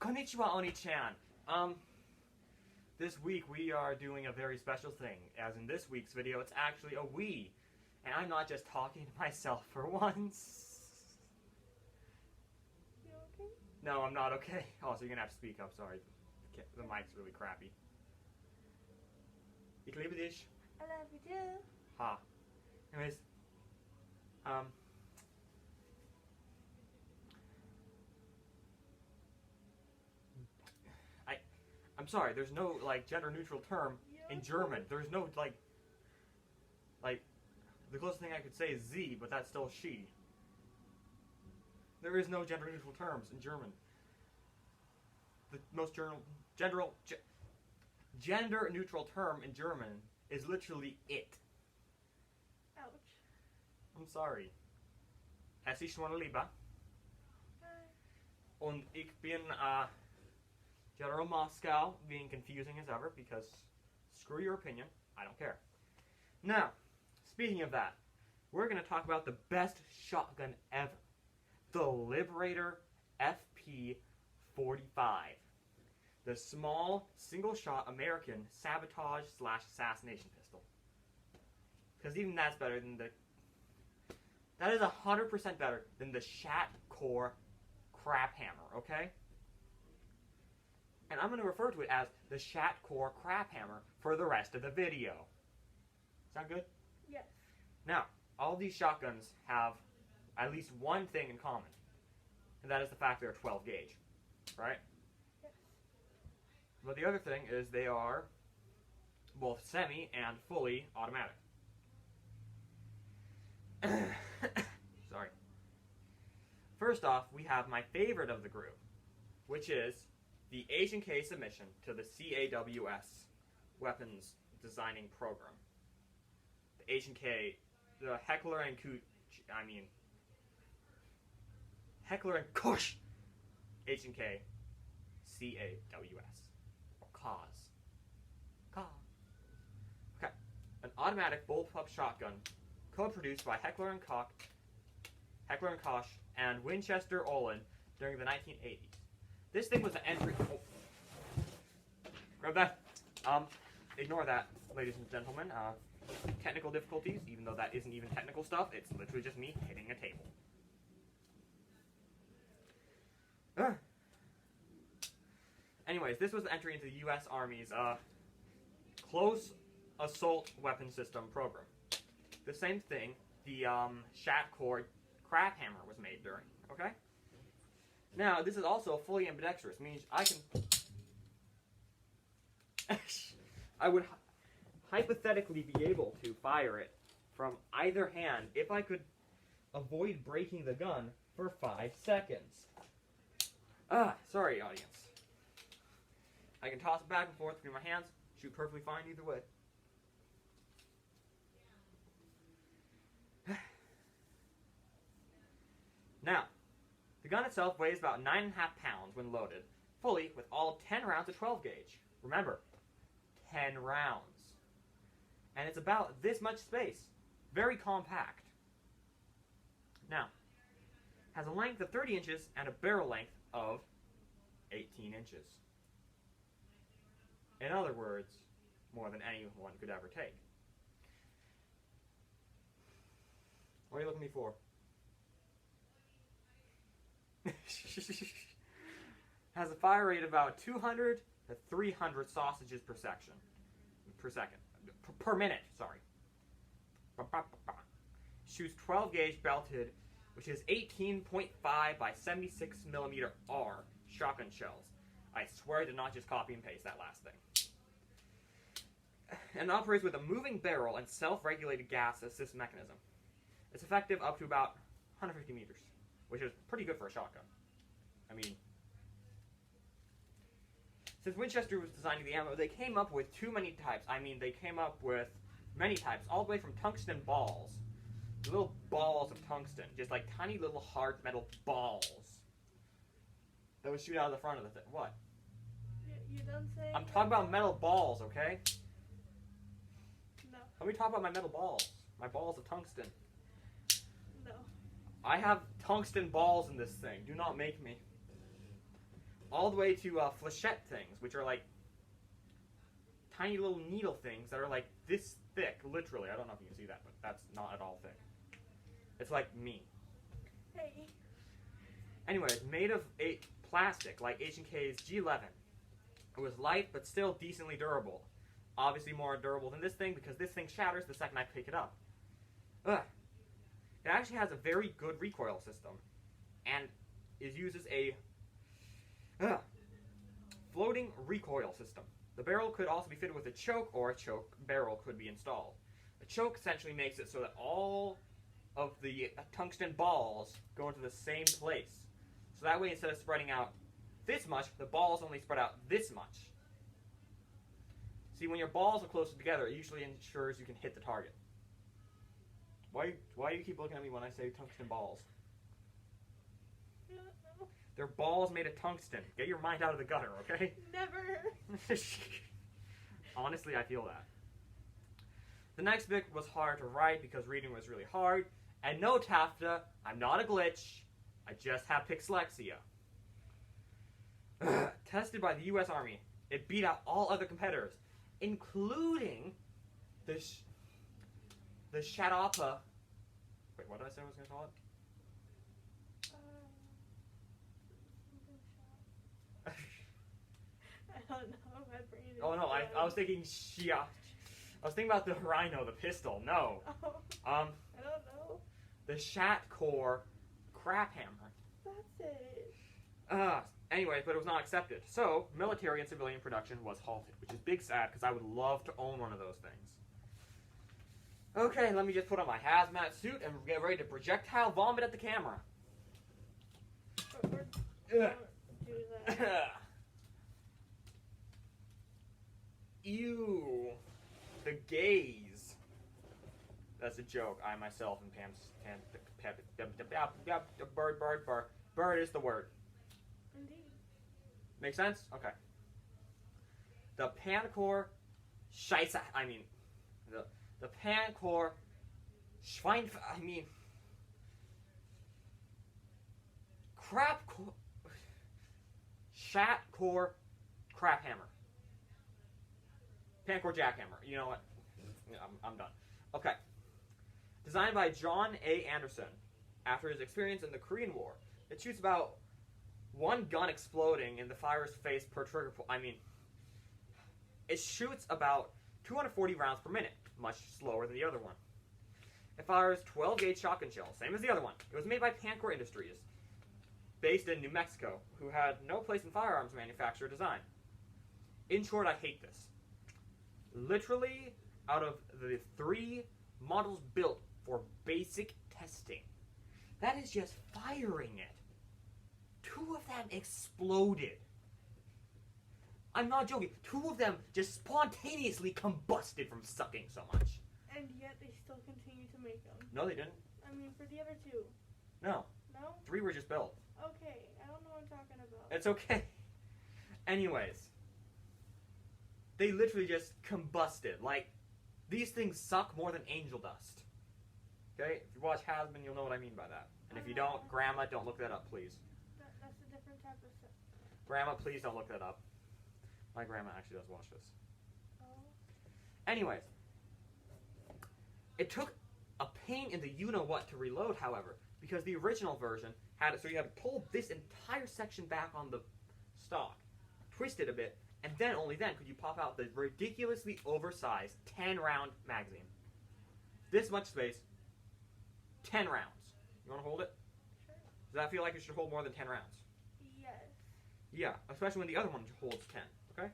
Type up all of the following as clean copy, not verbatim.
Konnichiwa, Oni-chan. This week we are doing a very special thing. As in this week's video, it's actually a we. And I'm not just talking to myself for once. You okay? No, I'm not okay. Oh, so you're gonna have to speak up, sorry. The mic's really crappy. Ik liebe dich. I love you too. Ha. Anyways, I'm sorry, there's no, like, gender-neutral term in German. There's no, like, the closest thing I could say is sie, but that's still she. There is no gender-neutral terms in German. The most gender-neutral term in German is literally it. Ouch. I'm sorry. Es ist schon lieber. Und ich bin, General Moscow, being confusing as ever, because screw your opinion, I don't care. Now, speaking of that, we're going to talk about the best shotgun ever. The Liberator Fp 45. The small, single-shot American sabotage/assassination pistol. Because even that's better than the... That is 100% better than the Shitecore Craphammer, okay? And I'm going to refer to it as the Shitecore Craphammer for the rest of the video. Sound good? Yes. Now, all these shotguns have at least one thing in common. And that is the fact they're 12 gauge. Right? Yes. But the other thing is they are both semi and fully automatic. Sorry. First off, we have my favorite of the group, which is the H&K submission to the CAWS weapons designing program. The H&K, the Heckler and Koch H&K CAWS or CAWS. Okay, an automatic bullpup shotgun, co-produced by Heckler and Koch, and Winchester Olin during the 1980s. This thing was an entry. Oh. Grab that. Ignore that, ladies and gentlemen. Technical difficulties, even though that isn't even technical stuff. It's literally just me hitting a table. Anyways, this was the entry into the U.S. Army's Close Assault Weapon System program. The same thing the Shitecore Craphammer was made during. Okay. Now, this is also fully ambidextrous, means I can... I would hypothetically be able to fire it from either hand if I could avoid breaking the gun for 5 seconds. Sorry, audience. I can toss it back and forth between my hands, shoot perfectly fine either way. Now, the gun itself weighs about 9.5 pounds when loaded, fully with all 10 rounds of 12 gauge. Remember, 10 rounds. And it's about this much space. Very compact. Now, has a length of 30 inches and a barrel length of 18 inches. In other words, more than anyone could ever take. What are you looking at me for? Has a fire rate of about 200 to 300 sausages per minute, sorry. Shoots 12 gauge belted, which is 18.5 by 76 millimeter R shotgun shells. I swear I did not just copy and paste that last thing. And operates with a moving barrel and self-regulated gas assist mechanism. It's effective up to about 150 meters, which is pretty good for a shotgun. I mean, since Winchester was designing the ammo, they came up with too many types. I mean, they came up with many types, all the way from tungsten balls. Little balls of tungsten, just like tiny little hard metal balls that would shoot out of the front of the thing. What? You don't say... I'm talking about metal balls, okay? No. Let me talk about my metal balls. My balls of tungsten. No. I have tungsten balls in this thing. Do not make me. all the way to flechette things, which are like tiny little needle things that are like this thick, literally. I don't know if you can see that, but that's not at all thick. It's like me. Hey. Anyways, made of plastic, like H&K's G11. It was light, but still decently durable. Obviously more durable than this thing, because this thing shatters the second I pick it up. Ugh. It actually has a very good recoil system, and uses a floating recoil system. The barrel could also be fitted with a choke, or a choke barrel could be installed. A choke essentially makes it so that all of the tungsten balls go into the same place. So that way, instead of spreading out this much, the balls only spread out this much. See, when your balls are closer together, it usually ensures you can hit the target. Why do you keep looking at me when I say tungsten balls? I don't know. They're balls made of tungsten. Get your mind out of the gutter, okay? Never. Honestly, I feel that. The next book was hard to write because reading was really hard. And no, Tafta, I'm not a glitch. I just have pixlexia. Tested by the U.S. Army, it beat out all other competitors, including the Shatapa. Wait, what did I say I was going to call it? I don't know. My brain is Oh no, I was thinking Shia. I was thinking about the Rhino, the pistol. No. Oh, I don't know. The Shitecore Craphammer. That's it. Anyway, but it was not accepted. So, military and civilian production was halted, which is big sad because I would love to own one of those things. Okay, let me just put on my hazmat suit and get ready to projectile vomit at the camera. Or don't do that. Ew. The gaze. That's a joke. I myself and bird is the word. Indeed. Make sense? Okay. The Pancore Scheisse. I mean, the Pancore Schwein. I mean, Crapcore. Shitecore Craphammer. Pancor Jackhammer. You know what? I'm done. Okay. Designed by John A. Anderson. After his experience in the Korean War, it shoots about one gun exploding in the fire's face per trigger pull. I mean, it shoots about 240 rounds per minute, much slower than the other one. It fires 12-gauge shotgun shells, same as the other one. It was made by Pancor Industries, based in New Mexico, who had no place in firearms manufacturer design. In short, I hate this. Literally, out of the 3 models built for basic testing, that is just firing it. 2 of them exploded. I'm not joking. 2 of them just spontaneously combusted from sucking so much. And yet they still continue to make them. No, they didn't. I mean, for the other 2. No. No? 3 were just built. Okay, I don't know what I'm talking about. It's okay. Anyways. They literally just combusted. Like, these things suck more than angel dust. Okay? If you watch Hasbin, you'll know what I mean by that. And if you don't, Grandma, don't look that up, please. That's a different type of stuff. Grandma, please don't look that up. My grandma actually does watch this. Oh. Anyways. It took a pain in the you-know-what to reload, however, because the original version had it so you had to pull this entire section back on the stock, twist it a bit, and then, only then, could you pop out the ridiculously oversized 10-round magazine. This much space, 10 rounds. You want to hold it? Sure. Does that feel like it should hold more than 10 rounds? Yes. Yeah, especially when the other one holds 10, okay?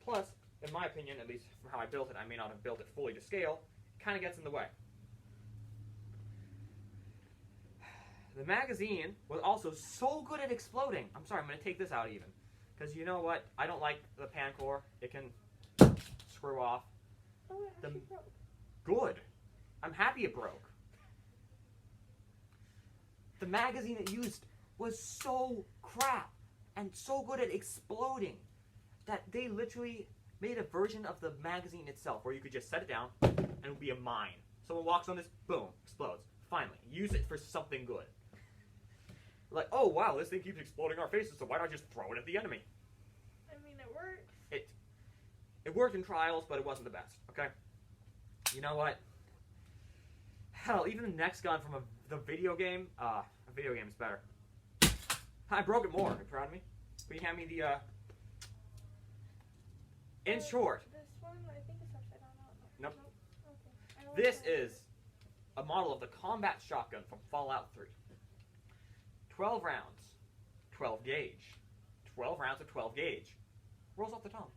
Plus, in my opinion, at least from how I built it, I may not have built it fully to scale, it kind of gets in the way. The magazine was also so good at exploding. I'm sorry, I'm going to take this out even. Because you know what? I don't like the Pancore. It can screw off. Oh, it actually broke. Good. I'm happy it broke. The magazine it used was so crap and so good at exploding that they literally made a version of the magazine itself where you could just set it down and it would be a mine. Someone walks on this, boom, explodes. Finally, use it for something good. Like, oh wow, this thing keeps exploding in our faces, so why not just throw it at the enemy? I mean, it works. It worked in trials, but it wasn't the best. Okay. You know what? Hell, even the next gun from the video game. A video game is better. I broke it more. Are you proud of me? Will you hand me the? In short, This one, I think it's upside down. Nope. Okay. I don't this like that. is a model of the combat shotgun from Fallout 3. 12 rounds, 12 gauge. 12 rounds of 12 gauge. Rolls off the tongue.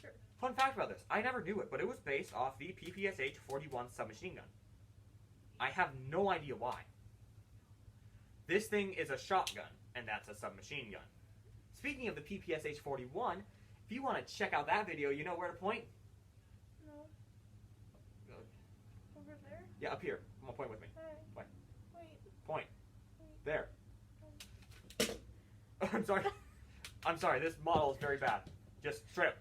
Sure. Fun fact about this, I never knew it, but it was based off the PPSH-41 submachine gun. I have no idea why. This thing is a shotgun, and that's a submachine gun. Speaking of the PPSH-41, if you want to check out that video, you know where to point? No. Over there? Yeah, up here. Come on, point with me. Hi. Wait. Wait. Point. Wait. There. I'm sorry. I'm sorry, this model is very bad. Just straight up.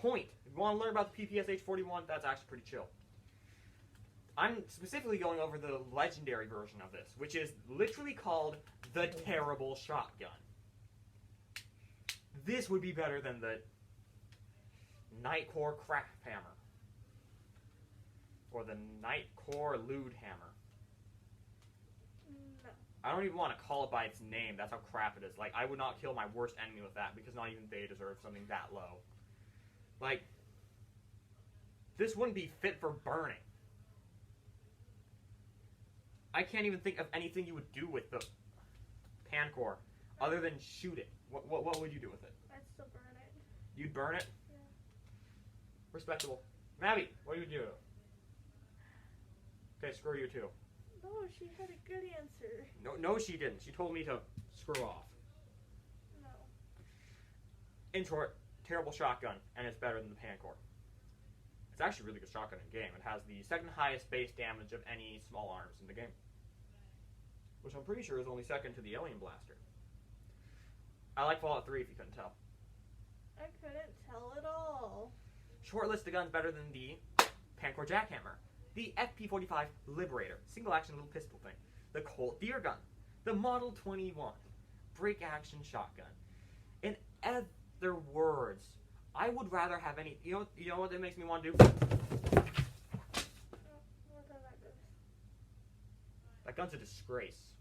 Point. If you want to learn about the PPSH-41, that's actually pretty chill. I'm specifically going over the legendary version of this, which is literally called the Terrible Shotgun. This would be better than the Shitecore Craphammer. Or the Shitecore Hammer. No. I don't even want to call it by its name. That's how crap it is. Like, I would not kill my worst enemy with that because not even they deserve something that low. Like, this wouldn't be fit for burning. I can't even think of anything you would do with the Pancore other than shoot it. What would you do with it? I'd still burn it. You'd burn it? Yeah. Respectable. Mabby, what do you do? Okay, screw you too. No, she had a good answer. No, she didn't. She told me to screw off. No. In short, terrible shotgun, and it's better than the Pancore. It's actually a really good shotgun in the game. It has the second highest base damage of any small arms in the game, which I'm pretty sure is only second to the Alien Blaster. I like Fallout 3 if you couldn't tell. I couldn't tell at all. Short list of guns better than the Pancor Jackhammer, the FP45 Liberator, single action little pistol thing, the Colt Deer Gun, the Model 21 break action shotgun. In other words, I would rather have any. You know what that makes me want to do? Oh, look how that goes. That gun's a disgrace.